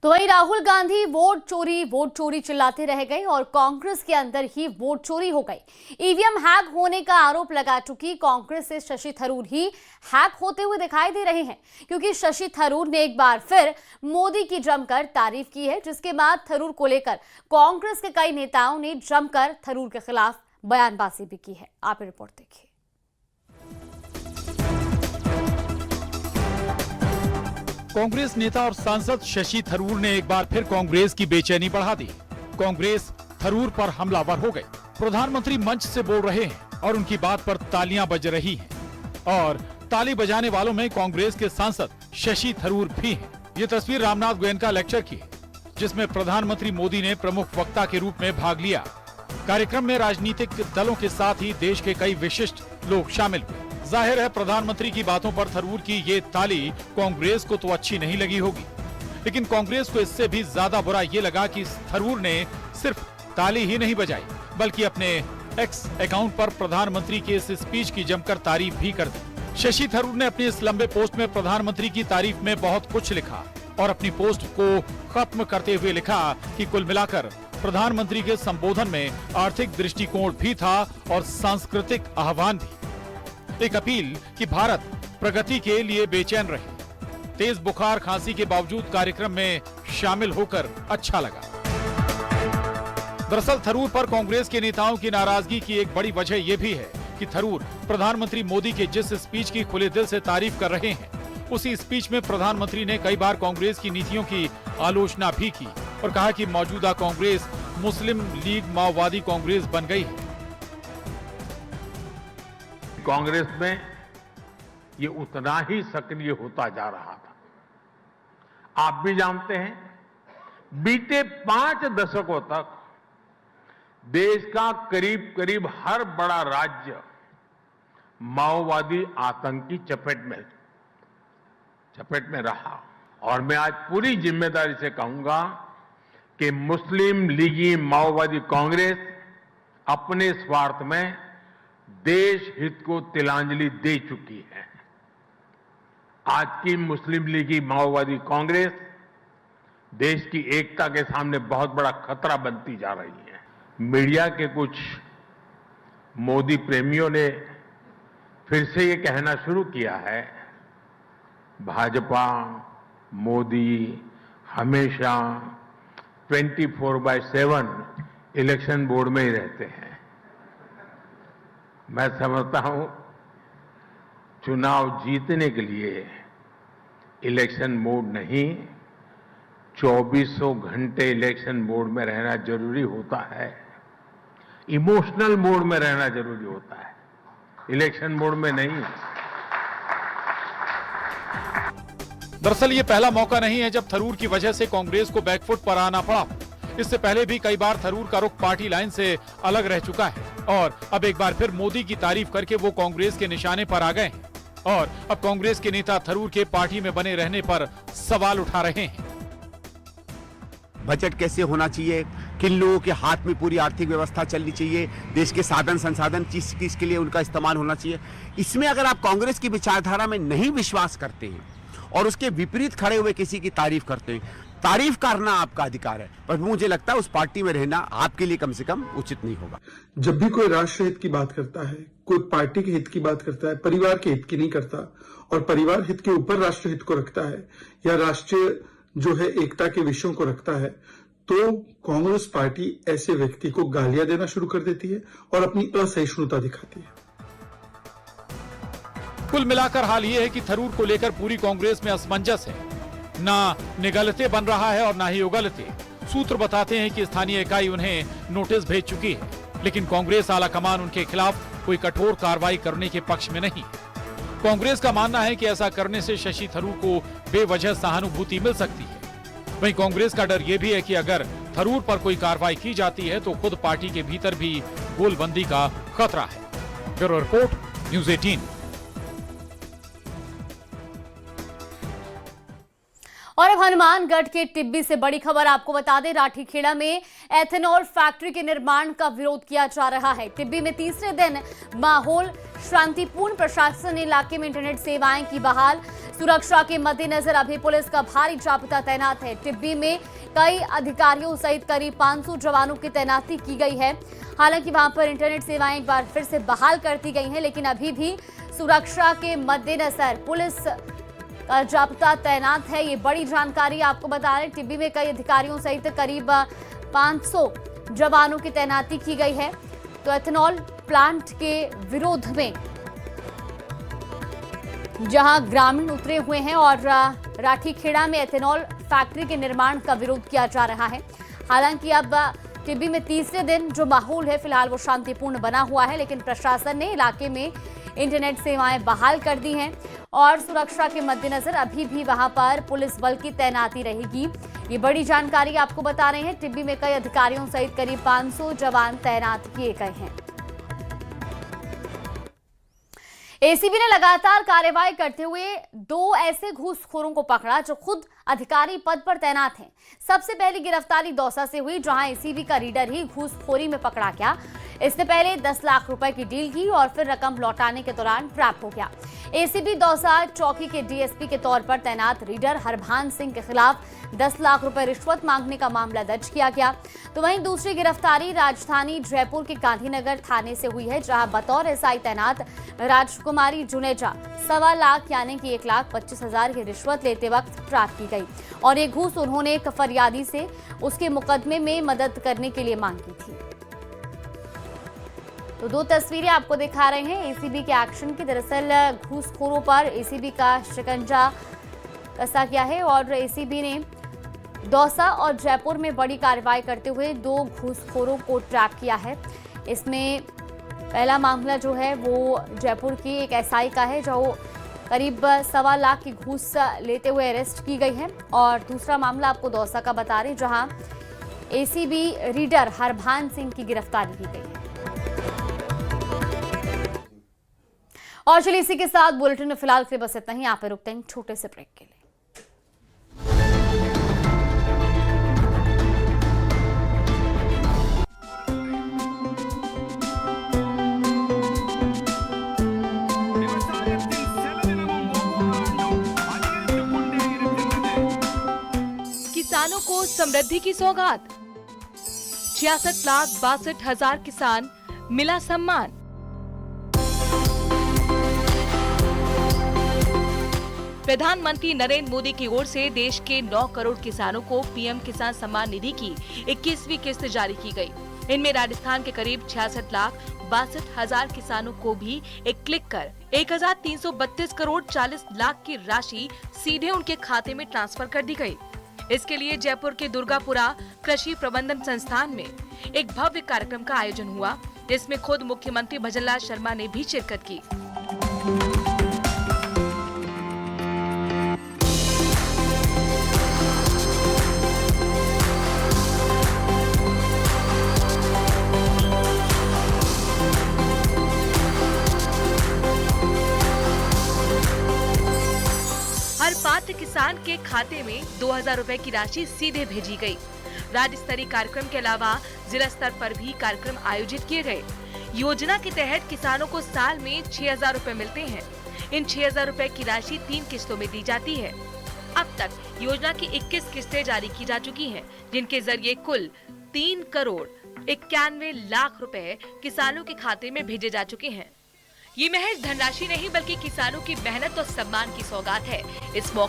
तो वहीं राहुल गांधी वोट चोरी चिल्लाते रह गए और कांग्रेस के अंदर ही वोट चोरी हो गई। ईवीएम हैक होने का आरोप लगा चुकी कांग्रेस से शशि थरूर ही हैक होते हुए दिखाई दे रहे हैं, क्योंकि शशि थरूर ने एक बार फिर मोदी की जमकर तारीफ की है, जिसके बाद थरूर को लेकर कांग्रेस के कई नेताओं ने जमकर थरूर के खिलाफ बयानबाजी भी की है। आप रिपोर्ट देखिए। कांग्रेस नेता और सांसद शशि थरूर ने एक बार फिर कांग्रेस की बेचैनी बढ़ा दी। कांग्रेस थरूर पर हमलावर हो गई। प्रधानमंत्री मंच से बोल रहे हैं और उनकी बात पर तालियां बज रही हैं और ताली बजाने वालों में कांग्रेस के सांसद शशि थरूर भी हैं। ये तस्वीर रामनाथ गोयनका लेक्चर की है, जिसमें प्रधानमंत्री मोदी ने प्रमुख वक्ता के रूप में भाग लिया। कार्यक्रम में राजनीतिक दलों के साथ ही देश के कई विशिष्ट लोग शामिल हुए। जाहिर है प्रधानमंत्री की बातों पर थरूर की ये ताली कांग्रेस को तो अच्छी नहीं लगी होगी, लेकिन कांग्रेस को इससे भी ज्यादा बुरा ये लगा कि थरूर ने सिर्फ ताली ही नहीं बजाई, बल्कि अपने एक्स अकाउंट पर प्रधानमंत्री के इस स्पीच की जमकर तारीफ भी कर दी। शशि थरूर ने अपने इस लंबे पोस्ट में प्रधानमंत्री की तारीफ में बहुत कुछ लिखा और अपनी पोस्ट को खत्म करते हुए लिखा कि कुल मिलाकर प्रधानमंत्री के संबोधन में आर्थिक दृष्टिकोण भी था और सांस्कृतिक आह्वान भी। एक अपील कि भारत प्रगति के लिए बेचैन रहे। तेज बुखार खांसी के बावजूद कार्यक्रम में शामिल होकर अच्छा लगा। दरअसल थरूर पर कांग्रेस के नेताओं की नाराजगी की एक बड़ी वजह यह भी है कि थरूर प्रधानमंत्री मोदी के जिस स्पीच की खुले दिल से तारीफ कर रहे हैं, उसी स्पीच में प्रधानमंत्री ने कई बार कांग्रेस की नीतियों की आलोचना भी की और कहा कि मौजूदा कांग्रेस मुस्लिम लीग माओवादी कांग्रेस बन गई है। कांग्रेस में ये उतना ही सक्रिय होता जा रहा था। आप भी जानते हैं, बीते 5 दशकों तक देश का करीब करीब हर बड़ा राज्य माओवादी आतंक की चपेट में रहा। और मैं आज पूरी जिम्मेदारी से कहूंगा कि मुस्लिम लीगी माओवादी कांग्रेस अपने स्वार्थ में देश हित को तिलांजलि दे चुकी है। आज की मुस्लिम लीगी माओवादी कांग्रेस देश की एकता के सामने बहुत बड़ा खतरा बनती जा रही है। मीडिया के कुछ मोदी प्रेमियों ने फिर से ये कहना शुरू किया है, भाजपा मोदी हमेशा 24/7 इलेक्शन बोर्ड में ही रहते हैं। मैं समझता हूं चुनाव जीतने के लिए इलेक्शन मोड नहीं, 2400 घंटे इलेक्शन मोड में रहना जरूरी होता है। इमोशनल मोड में रहना जरूरी होता है, इलेक्शन मोड में नहीं। दरअसल ये पहला मौका नहीं है जब थरूर की वजह से कांग्रेस को बैकफुट पर आना पड़ा। इससे पहले भी कई बार थरूर का रुख पार्टी लाइन से अलग रह चुका है और अब एक बार फिर मोदी की तारीफ करके वो कांग्रेस के निशाने पर आ गए हैं और अब कांग्रेस के नेता थरूर के पार्टी में बने रहने पर सवाल उठा रहे हैं। बजट कैसे होना चाहिए, किन लोगों के हाथ में पूरी आर्थिक व्यवस्था चलनी चाहिए, देश के साधन संसाधन किस के लिए उनका इस्तेमाल होना चाहिए। इसमें अगर आप कांग्रेस की विचारधारा में नहीं विश्वास करते हैं और उसके विपरीत खड़े हुए किसी की तारीफ करते हैं, तारीफ करना आपका अधिकार है, पर मुझे लगता है उस पार्टी में रहना आपके लिए कम से कम उचित नहीं होगा। जब भी कोई राष्ट्र हित की बात करता है, कोई पार्टी के हित की बात करता है, परिवार के हित की नहीं करता और परिवार हित के ऊपर राष्ट्र हित को रखता है या राष्ट्रीय जो है एकता के विषयों को रखता है, तो कांग्रेस पार्टी ऐसे व्यक्ति को गालियां देना शुरू कर देती है और अपनी असहिष्णुता दिखाती है। कुल मिलाकर हाल ये है कि थरूर को लेकर पूरी कांग्रेस में असमंजस है। ना निगलते बन रहा है और ना ही उगलते। सूत्र बताते हैं कि स्थानीय इकाई उन्हें नोटिस भेज चुकी है, लेकिन कांग्रेस आलाकमान उनके खिलाफ कोई कठोर कार्रवाई करने के पक्ष में नहीं। कांग्रेस का मानना है कि ऐसा करने से शशि थरूर को बेवजह सहानुभूति मिल सकती है। वहीं कांग्रेस का डर यह भी है कि अगर थरूर पर कोई कार्रवाई की जाती है तो खुद पार्टी के भीतर भी गोलबंदी का खतरा है। Bureau report, news 18। और अब हनुमानगढ़ के टिब्बी से बड़ी खबर आपको बता दें, राठीखेड़ा में एथेनॉल फैक्ट्री के निर्माण का विरोध किया जा रहा है। टिब्बी में तीसरे दिन माहौल शांतिपूर्ण, प्रशासन ने इलाके में इंटरनेट सेवाएं की बहाल। सुरक्षा के मद्देनजर अभी पुलिस का भारी जाब्ता तैनात है। टिब्बी में कई अधिकारियों सहित करीब 500 जवानों की तैनाती की गई है। हालांकि वहां पर इंटरनेट सेवाएं एक बार फिर से बहाल कर दी गई हैं, लेकिन अभी भी सुरक्षा के मद्देनजर पुलिस का जाब्ता तैनात है। ये बड़ी जानकारी आपको बता रहे, टिब्बी में कई अधिकारियों सहित करीब 500 जवानों की तैनाती की गई है। तो एथेनॉल प्लांट के विरोध में जहां ग्रामीण उतरे हुए हैं और राठीखेड़ा में एथेनॉल फैक्ट्री के निर्माण का विरोध किया जा रहा है। हालांकि अब टिब्बी में तीसरे दिन जो माहौल है फिलहाल वो शांतिपूर्ण बना हुआ है, लेकिन प्रशासन ने इलाके में इंटरनेट सेवाएं बहाल कर दी हैं और सुरक्षा के मद्देनजर अभी भी वहां पर पुलिस बल की तैनाती रहेगी। ये बड़ी जानकारी आपको बता रहे हैं। टिब्बी में कई अधिकारियों सहित करीब 500 जवान तैनात किए गए हैं। एसीबी ने लगातार कार्रवाई करते हुए 2 ऐसे घूसखोरों को पकड़ा जो खुद अधिकारी पद पर तैनात हैं। सबसे पहली गिरफ्तारी दौसा से हुई, जहां एसीबी का रीडर ही घूसखोरी में पकड़ा गया। इसने पहले 10 लाख रुपए की डील की और फिर रकम लौटाने के दौरान ट्रैप हो गया। एसीबी दौसा चौकी के डीएसपी के तौर पर तैनात रीडर हरभान सिंह के खिलाफ 10 लाख रुपए रिश्वत मांगने का मामला दर्ज किया गया। तो वहीं दूसरी गिरफ्तारी राजधानी जयपुर के गांधीनगर थाने से हुई है, जहां बतौर एसआई तैनात राजकुमारी जुनेजा 1.25 लाख यानी कि 1,25,000 की रिश्वत लेते वक्त ट्रैप की गई और ये घूस उन्होंने एक फरियादी से उसके मुकदमे में मदद करने के लिए मांगी थी। तो 2 तस्वीरें आपको दिखा रहे हैं एसीबी के एक्शन की। दरअसल घूसखोरों पर एसीबी का शिकंजा कसा गया है और एसीबी ने दौसा और जयपुर में बड़ी कार्रवाई करते हुए 2 घूसखोरों को ट्रैप किया है। इसमें पहला मामला जो है वो जयपुर की एक एसआई का है, जो करीब 1.25 लाख की घूस लेते हुए अरेस्ट की गई है और दूसरा मामला आपको दौसा का बता रहे, जहां एसीबी रीडर हरभान सिंह की गिरफ्तारी की गई है। और चलिए इसी के साथ बुलेटिन में फिलहाल के लिए बस इतना ही। यहाँ पे रुकते हैं छोटे से ब्रेक के लिए। किसानों को समृद्धि की सौगात, 66,62,000 किसान मिला सम्मान। प्रधानमंत्री नरेंद्र मोदी की ओर से देश के 9 करोड़ किसानों को पीएम किसान सम्मान निधि की 21वीं किस्त जारी की गई। इनमें राजस्थान के करीब 66,62,000 किसानों को भी एक क्लिक कर 1,332 करोड़ 40 लाख की राशि सीधे उनके खाते में ट्रांसफर कर दी गई। इसके लिए जयपुर के दुर्गापुरा कृषि प्रबंधन संस्थान में एक भव्य कार्यक्रम का आयोजन हुआ, जिसमें खुद मुख्यमंत्री भजनलाल शर्मा ने भी शिरकत की। हर पात्र किसान के खाते में 2,000 रुपए की राशि सीधे भेजी गई। राज्य स्तरीय कार्यक्रम के अलावा जिला स्तर पर भी कार्यक्रम आयोजित किए गए। योजना के तहत किसानों को साल में 6,000 रुपए मिलते हैं। इन 6,000 रुपए की राशि 3 किस्तों में दी जाती है। अब तक योजना की 21 किस्तें जारी की जा चुकी हैं, जिनके जरिए कुल 3 करोड़ 91 लाख रुपए किसानों के खाते में भेजे जा चुके हैं। ये महज धनराशि नहीं बल्कि किसानों की मेहनत और सम्मान की सौगात है। इस मौके